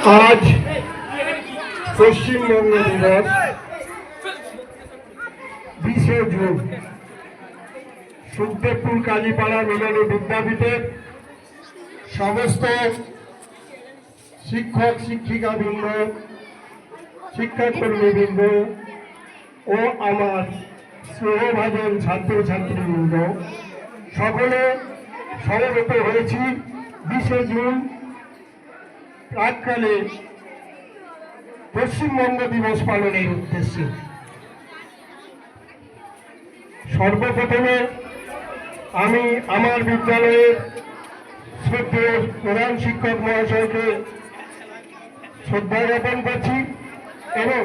আজ পশ্চিমবঙ্গ দিবস 20শে জুন সুখদেবপুর কালীপাড়া মিলনী বিদ্যাপীঠের সমস্ত শিক্ষক শিক্ষিকাবৃন্দ, শিক্ষাকর্মীবৃন্দ ও আমার স্নেহভাজন ছাত্রছাত্রীবৃন্দ সকলে সমবেত হয়েছি 20শে জুন প্রাককালে পশ্চিমবঙ্গ দিবস পালনের উদ্দেশ্যে। সর্বপ্রথমে আমি আমার বিদ্যালয়ের শ্রদ্ধেয় প্রধান শিক্ষক মহাশয়কে শ্রদ্ধা জ্ঞাপন করছি এবং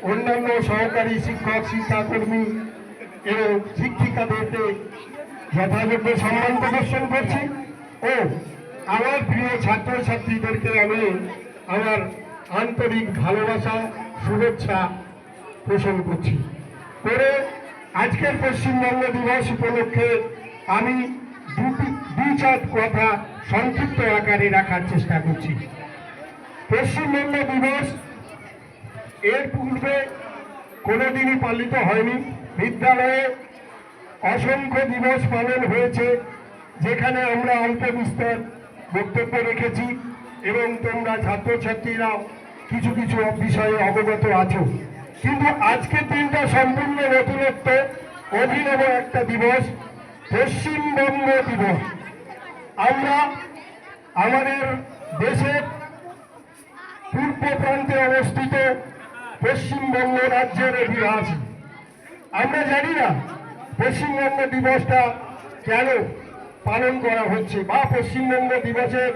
অন্যান্য সহকারী শিক্ষক, শিক্ষাকর্মী এবং শিক্ষিকাদেরকে যথাযোগ্য সম্মান প্রদর্শন করছি ও আমার প্রিয় ছাত্রছাত্রীদেরকে আমি আমার আন্তরিক ভালোবাসা, শুভেচ্ছা পোষণ করছি। করে আজকের পশ্চিমবঙ্গ দিবস উপলক্ষে আমি দুই চার কথা সংক্ষিপ্ত আকারে রাখার চেষ্টা করছি। পশ্চিমবঙ্গ দিবস এর পূর্বে কোনোদিনই পালিত হয়নি। বিদ্যালয়ে অসংখ্য দিবস পালন হয়েছে, যেখানে আমরা অল্প বিস্তর বক্তব্য রেখেছি এবং তোমরা ছাত্রছাত্রীরা কিছু কিছু বিষয়ে অবগত আছো। কিন্তু আজকের দিনটা সম্পূর্ণ নতুনত্ব, অভিনব একটা দিবস, পশ্চিমবঙ্গ দিবস। আমরা আমাদের দেশের পূর্ব প্রান্তে অবস্থিত পশ্চিমবঙ্গ রাজ্যের অধিবাসী। আমরা জানি না পশ্চিমবঙ্গ দিবসটা কেন পালন করা হচ্ছে বা পশ্চিমবঙ্গ দিবসের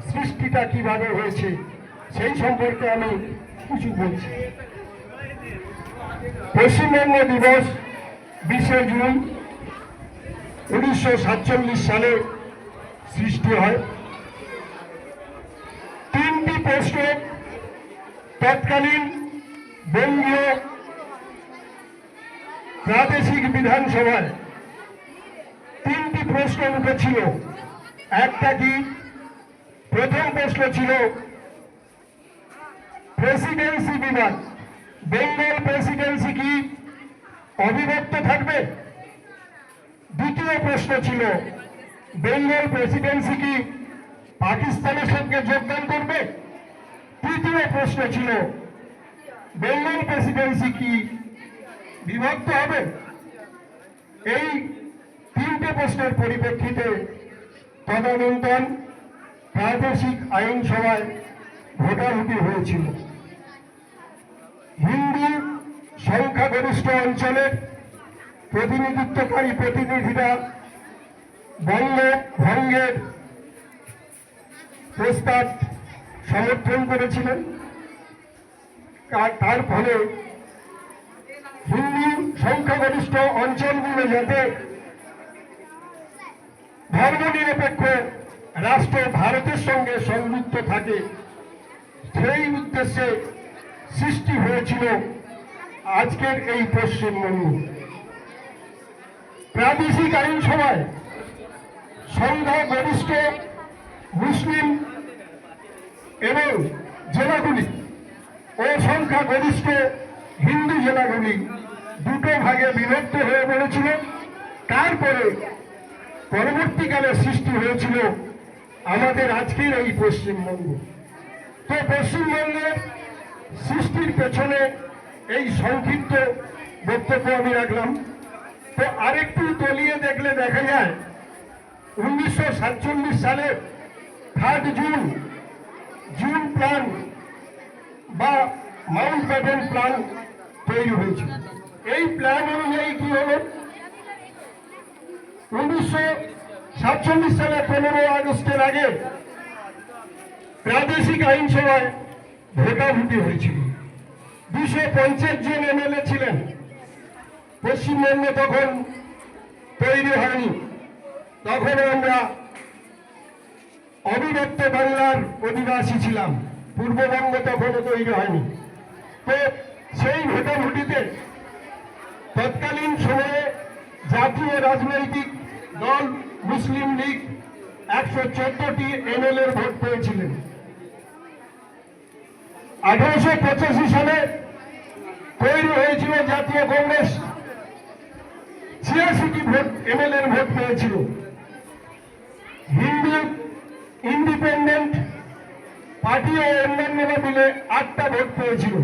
সৃষ্টিটা কিভাবে হয়েছে, সেই সম্পর্কে আমি কিছু বলছি। পশ্চিমবঙ্গ দিবস 20শে জুন 1947 সালে সৃষ্টি হয়। তিনটি প্রশ্ন তৎকালীন বঙ্গীয় প্রাদেশিক বিধানসভায় তিনটি প্রশ্ন উঠেছিল। একটা কি, প্রথম প্রশ্ন ছিল প্রেসিডেন্সি বিভাগ, বেঙ্গল প্রেসিডেন্সি কি অবিভক্ত থাকবে? দ্বিতীয় প্রশ্ন ছিল বেঙ্গল প্রেসিডেন্সি কি পাকিস্তানের সঙ্গে যোগদান করবে? তৃতীয় প্রশ্ন ছিল বেঙ্গল প্রেসিডেন্সি কি বিভক্ত হবে? এই তিনটে প্রশ্নের পরিপ্রেক্ষিতে তদানীন্তন প্রাদেশিক আইনসভায় ভোটাভুটি হয়েছিল। হিন্দু সংখ্যাগরিষ্ঠ অঞ্চলের প্রতিনিধিত্বকারী প্রতিনিধিরা বঙ্গভঙ্গের প্রস্তাব সমর্থন করেছিলেন। তার ফলে হিন্দু সংখ্যাগরিষ্ঠ অঞ্চলগুলো যাতে ধর্মনিরপেক্ষ রাষ্ট্র ভারতের সঙ্গে সংযুক্ত থাকে, সেই উদ্দেশ্যে সৃষ্টি হয়েছিল আজকের এই পশ্চিমবঙ্গ। প্রাদেশিক আইনসভায় সংখ্যাগরিষ্ঠ মুসলিম এবং জেলাগুলি ও সংখ্যাগরিষ্ঠ হিন্দু জেলাগুলি দুটো ভাগে বিভক্ত হয়ে পড়েছিল। তারপরে পরবর্তীকালে সৃষ্টি হয়েছিল আমাদের আজকের এই পশ্চিমবঙ্গ। তো পশ্চিমবঙ্গের সৃষ্টির পেছনে এই সংক্ষিপ্ত বক্তব্য আমি রাখলাম। তো আরেকটু তলিয়ে দেখলে দেখা যায় 1947 সালে 3 জুন জুন প্ল্যান বা মাউন্ট ব্যাটেন প্ল্যান তৈরি হয়েছিল। এই প্ল্যান অনুযায়ী কি হলো, 1947 সালে 15 আগস্টের আগে প্রাদেশিক আইনসভায় ভোটাভুটি হয়েছিল। 250 জন এমএলএ ছিলেন। পশ্চিমবঙ্গ তখন তৈরি হয়নি, তখন আমরা অবিভক্ত বাংলার অধিবাসী ছিলাম, পূর্ববঙ্গ তখনও তৈরি হয়নি। তো সেই ভোটাভুটিতে তৎকালীন সময়ে জাতীয় রাজনৈতিক দল মুসলিম লীগ 114টি এমএলএর ভোট পেয়েছিলেন। 1885 সালে তৈরি হয়েছিল জাতীয় কংগ্রেস, 86টি ভোট এমএলএ ভোট পেয়েছিল। হিন্দু ইন্ডিপেন্ডেন্ট পার্টি ও অন্যান্যরা মিলে 8টা ভোট পেয়েছিল।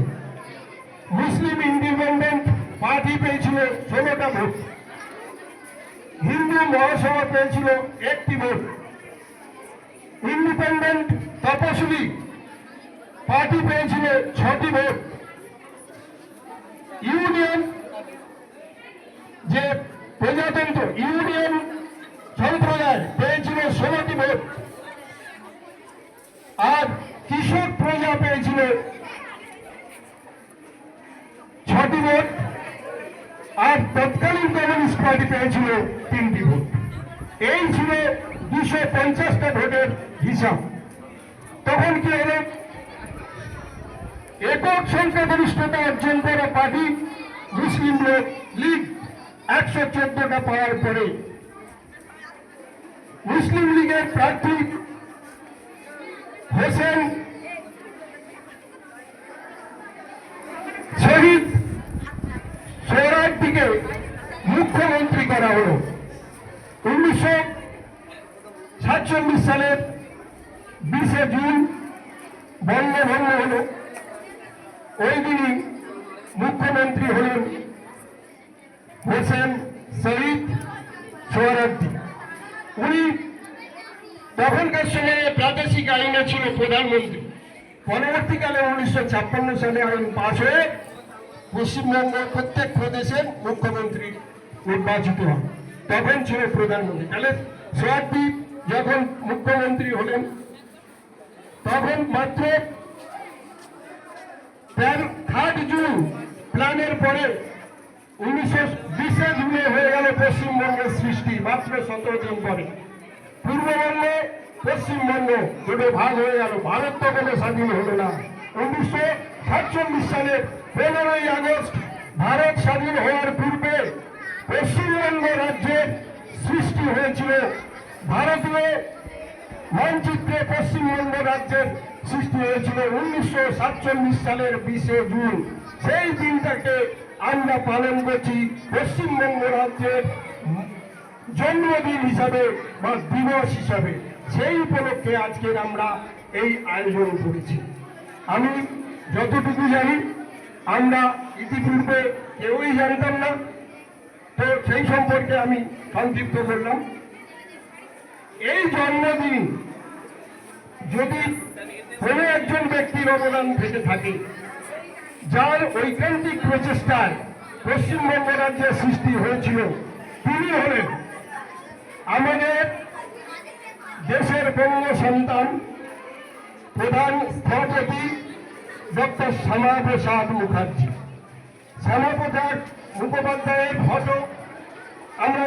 মুসলিম ইন্ডিপেন্ডেন্ট পার্টি পেয়েছিল 16টা ভোট। হিন্দু মহাসভা পেয়েছিল 1টি ভোট। ইন্ডিপেন্ডেন্ট তপশিলি পার্টি পেয়েছিল 6টি ভোট। ইউনিয়ন যে প্রজাতন্ত্র ইউনিয়ন সম্প্রদায় পেয়েছিল 16টি ভোট। আর কৃষক প্রজা পেয়েছিল 6টি ভোট। আর তৎকালীন কমিউনিস্ট পার্টি পেয়েছিল 3টি ভোট। এই ছিল 250টা ভোটের হিসাব। তখন কি হলো, একক সংখ্যাগরিষ্ঠতা অর্জন করা পার্টি মুসলিম লীগ 114টা পাওয়ার পরে মুসলিম লীগের প্রার্থী হোসেন শহীদ সোহরাওয়ার্দীকে মুখ্যমন্ত্রী করা হলো। 1947 সালের 20 জুন বঙ্গভঙ্গ হলো। ওই দিনই মুখ্যমন্ত্রী হলেন হোসেন শহীদ সোহরাওয়ার্দী। উনি তখনকার সময়ে প্রাদেশিক আইনে ছিল প্রধানমন্ত্রী। পরবর্তীকালে 1956 সালে আইন পাশ হয়ে পশ্চিমবঙ্গের প্রত্যেক প্রদেশের মুখ্যমন্ত্রী নির্বাচিত হন। তখন ছিল প্রধানমন্ত্রী। তাহলে সোহরাওয়ার্দী যখন মুখ্যমন্ত্রী হলেন তখন মাত্র 3 জুন প্ল্যানের পরে 1920 জুনে হয়ে গেল পশ্চিমবঙ্গের সৃষ্টি, মাত্র 17 দিন পরে। পূর্ববঙ্গ পশ্চিমবঙ্গ দুটো ভাগ হয়ে গেল। ভারত তখনও স্বাধীন হলো না। 1947 সালের 15ই আগস্ট ভারত স্বাধীন হওয়ার পূর্বে পশ্চিমবঙ্গ রাজ্যের সৃষ্টি হয়েছিল। ভারতীয় মানচিত্রে পশ্চিমবঙ্গ রাজ্যের সৃষ্টি হয়েছিল 1947 সালের 20 জুন। সেই দিনটাকে আমরা পালন করছি পশ্চিমবঙ্গ রাজ্যের জন্মদিন হিসাবে বা দিবস হিসাবে। সেই উপলক্ষে আজকের আমরা এই আয়োজন করেছি। আমি যতটুকু জানি, আমরা ইতিপূর্বে কেউই জানতাম না, তো সেই সম্পর্কে আমি সংক্ষিপ্ত করলাম। এই জন্মদিন যদি কোনো একজন ব্যক্তির অবদান থেকে থাকে, যার ঐকান্তিক প্রচেষ্টায় পশ্চিমবঙ্গ রাজ্যের সৃষ্টি হয়েছিল, তিনি হলেন আমাদের দেশের বঙ্গ সন্তান প্রধান স্থপতি ডক্টর শ্যামাপ্রসাদ মুখার্জি। শ্যামাপ্রসাদ মুখোপাধ্যায়ের ফটো আমরা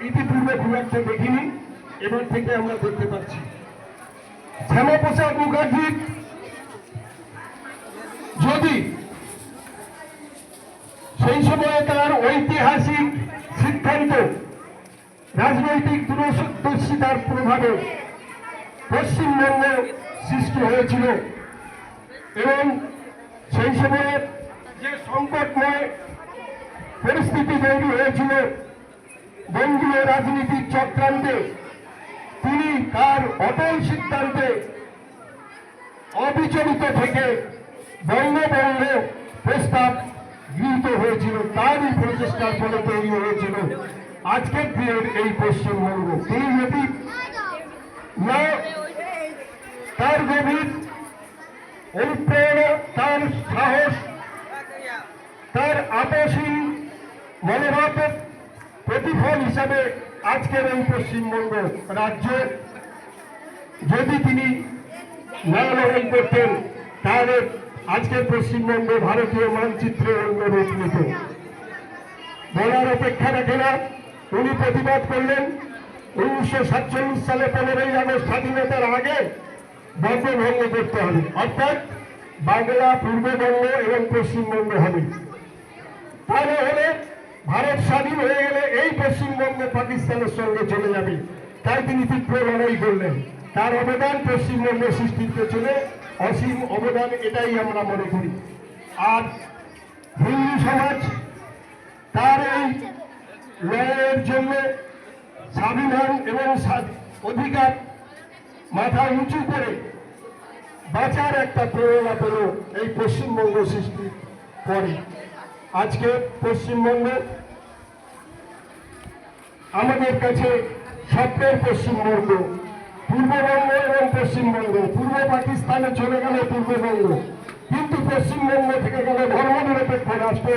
ইতিপূর্বে খুব একটা দেখিনি, এবার থেকে আমরা দেখতে পাচ্ছি। শ্যামাপ্রসাদ মুখার্জি যদি সেই সময় তার ঐতিহাসিক সিদ্ধান্ত, রাজনৈতিক দূরদর্শিতার প্রভাবে পশ্চিমবঙ্গ সৃষ্টি হয়েছিল এবং সেই সময়ে যে সংকটময় পরিস্থিতি তৈরি হয়েছিল বঙ্গীয় রাজনীতির চক্রান্তে, তিনি তার অটল সিদ্ধান্তে অবিচলিত থেকে বঙ্গবঙ্গ প্রস্তাব গৃহীত হয়েছিল। তারই প্রচেষ্টার ফলে তৈরি হয়েছিল আজকের দিনের এই পশ্চিমবঙ্গ। তিনি যদি না তার গভীর অনুপ্রেরণা, তার সাহস, তার আপসহীন মনোভাবের প্রতিফল হিসাবে আজকের এই পশ্চিমবঙ্গ রাজ্য যদি তিনি না গ্রহণ করতেন, তাহলে আজকের পশ্চিমবঙ্গ ভারতীয় মানচিত্রে অন্য রূপ নিত। বলার অপেক্ষা রাখে না, উনি প্রতিবাদ করলেন 1947 সালে 15ই আগস্ট স্বাধীনতার আগে বঙ্গভঙ্গ করতে হবে, অর্থাৎ বাংলা পূর্ববঙ্গ এবং পশ্চিমবঙ্গ হবে। তাহলে হলে ভারত স্বাধীন হয়ে গেলে এই পশ্চিমবঙ্গ পাকিস্তানের সঙ্গে চলে যাবে। তাই তিনি তীব্র লড়াই করলেন। তার অবদান পশ্চিমবঙ্গ সৃষ্টির পেছনে অসীম অবদান, এটাই আমরা মনে করি। আর হিন্দু সমাজ তার এই লড়াইয়ের জন্য স্বাভিমান এবং অধিকার মাথা উঁচু করে বাঁচার একটা প্রেরণা পেল এই পশ্চিমবঙ্গ সৃষ্টি করে। আজকে পশ্চিমবঙ্গ আমাদের কাছে স্বপ্নের পশ্চিমবঙ্গ, পূর্ববঙ্গ এবং পশ্চিমবঙ্গ। পূর্ব পাকিস্তানে চলে গেল পূর্ববঙ্গ, কিন্তু পশ্চিমবঙ্গ থেকে গেল ধর্মনিরপেক্ষ রাষ্ট্র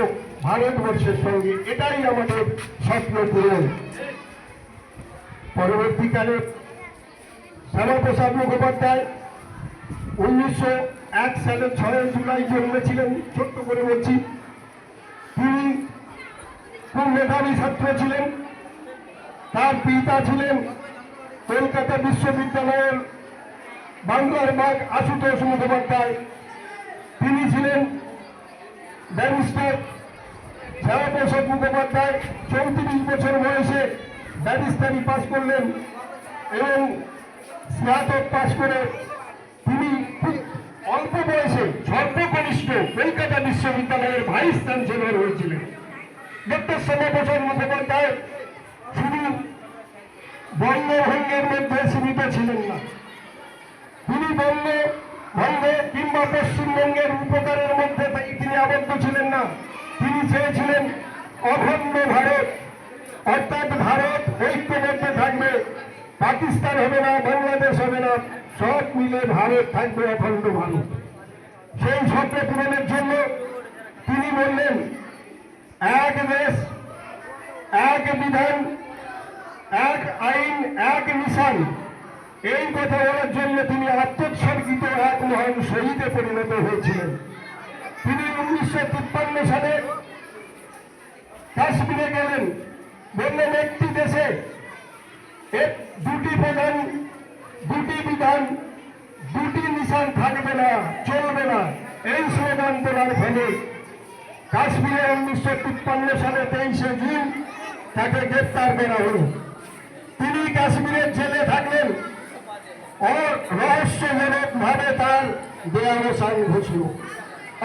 ভারতবর্ষের সঙ্গে। এটাই আমাদের স্বপ্ন পূরণ। পরবর্তীকালে শ্যামাপ্রসাদ মুখোপাধ্যায় 1901 সালের 6 জুলাই জন্মেছিলেন। ছোট্ট করে বলছি, তিনি খুব মেধাবী ছাত্র ছিলেন। তার পিতা ছিলেন কলকাতা বিশ্ববিদ্যালয়ের বাংলার বাগ আশুতোষ মুখোপাধ্যায়। তিনি ছিলেন ব্যারিস্টার। শ্যামাপ্রসাদ মুখোপাধ্যায় 34 বছর বয়সে ব্যারিস্টারি পাশ করলেন এবং স্নাতক পাশ করে তিনি খুব অল্প বয়সে সর্বকনিষ্ঠ কলকাতা বিশ্ববিদ্যালয়ের ভাইস চ্যান্সেলর হয়েছিলেন। ডক্টর শ্যামাপ্রসাদ মুখোপাধ্যায় শুধু বঙ্গভঙ্গের মধ্যে সীমিত ছিলেন না, তিনি বঙ্গভঙ্গ কিংবা পশ্চিমবঙ্গের উপকারের মধ্যে তিনি আবদ্ধ ছিলেন না। তিনি চেয়েছিলেন অখণ্ড ভারত, অর্থাৎ ভারত ঐক্যবদ্ধ থাকবে, পাকিস্তান হবে না, বাংলাদেশ হবে না, সব মিলে ভারত থাকবে, অখণ্ড ভারত। সেই স্বপ্ন পূরণের জন্য তিনি বললেন এক দেশ, এক বিধান, এক আইন, এক নিশান। এই কথা বলার জন্য তিনি আত্মোৎসর্গিত এক মহান শহীদে পরিণত হয়েছিলেন। তিনি 1953 সালে কাশ্মীরে গেলেন, বললেন একটি দেশে দুটি প্রধান, দুটি বিধান, দুটি নিশান থাকবে না, চলবে না। এই স্লোগান তোলার ফলে কাশ্মীরে 1953 সালে 23শে জুন তাকে গ্রেপ্তার করা হল। তিনি কাশ্মীরের জেলে থাকলেন। রহস্যজনক ভাবে তার দেহাবসান ঘটল,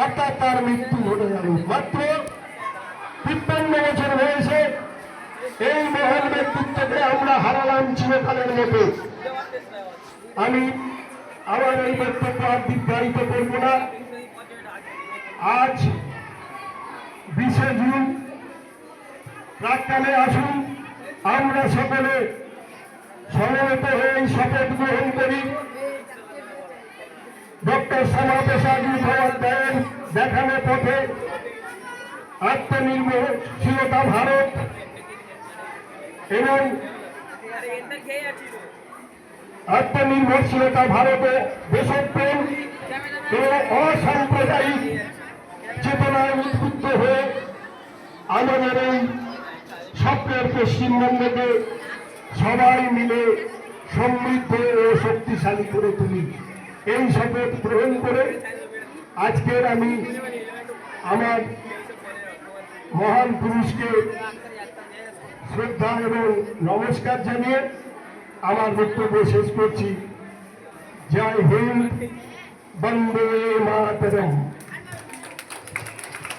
অর্থাৎ তার মৃত্যু ঘটে গেল। মাত্র 53 বছর বয়সে এই মহান ব্যক্তিত্বকে আমরা হারালাম চিরকালের মতো। আমি আমার এই বক্তব্য আর দীর্ঘায়িত করব না। আজ 20শে জুন প্রাক্কালে আসুন আমরা সকলে সমবেত হয়ে শপথ গ্রহণ করি। ডক্টর শ্যামাপ্রসাদ মুখোপাধ্যায়ের দেখানো পথে আত্মনির্ভরশীলতা ভারত এবং আত্মনির্ভরশীলতা ভারতে দেশপ্রেম এবং অসাম্প্রদায়িক চেতনায় উদ্বুদ্ধ হয়ে আমাদের এই স্বপ্নের পশ্চিমবঙ্গকে সবাই মিলে সমৃদ্ধ ও শক্তিশালী করে তুলি। এই শপথ গ্রহণ করে আজকের আমি আমার মহান পুরুষকে শ্রদ্ধা এবং নমস্কার জানিয়ে আমার বক্তব্য শেষ করছি। জয় হিন্দ, বন্দে মাতরম।